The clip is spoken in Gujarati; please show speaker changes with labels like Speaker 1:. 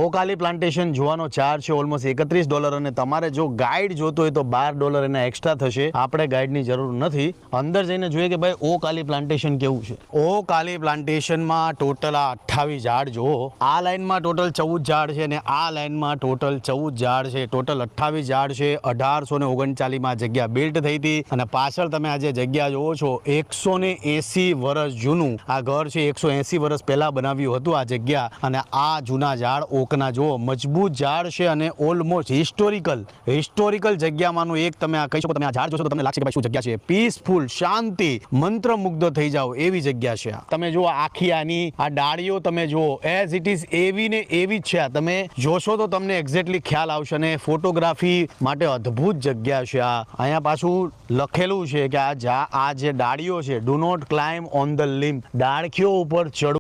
Speaker 1: ઓકાલી પ્લાન્ટેશન જોવાનો ચાર્જ છે ઓલમોસ્ટ $31 અને તમારે જો ગાઈડ જોતો હોય તો $12 એના એક્સ્ટ્રા થશે. આપણે ગાઈડની જરૂર નથી. અંદર જઈને જોઈએ કે ભાઈ ઓકાલી પ્લાન્ટેશન કેવું છે. ઓકાલી પ્લાન્ટેશનમાં ટોટલ આ 28 ઝાડ જુઓ. આ લાઈનમાં ટોટલ 14 ઝાડ છે અને આ લાઈનમાં ટોટલ 14 ઝાડ છે. ટોટલ 28 ઝાડ છે. 1839 માં જગ્યા બિલ્ટ થઈ હતી અને પાછળ તમે આ જે જગ્યા જોવો છો 180 વર્ષ જૂનું આ ઘર છે. 180 વર્ષ પહેલા બનાવ્યું હતું આ જગ્યા. અને આ જૂના ઝાડ ઓકના જુઓ, મજબૂત ઝાડ છે અને ઓલમોસ્ટ હિસ્ટોરિકલ જગ્યામાંનું એક. તમે આ કહી શકો, તમે આ ઝાડ જોશો તો તમને લાગશે કે ભાઈ શું જગ્યા છે. પીસફુલ, શાંતિ, મંત્રમુગ્ધ થઈ જાઓ એવી જગ્યા છે. તમે જુઓ આખી આની આ ડાળીઓ તમે જુઓ એઝ ઇટ ઇઝ એવી ને એવી જ છે. તમે જોશો તો તમને એક્ઝેક્ટલી ખ્યાલ આવશે. અને ફોટોગ્રાફી માટે અદ્ભુત જગ્યા છે આ. અહીંયા પાછું લખેલું છે કે આ જે ડાળીઓ છે, do not climb on the limb, ડાળખીઓ ઉપર ચડવું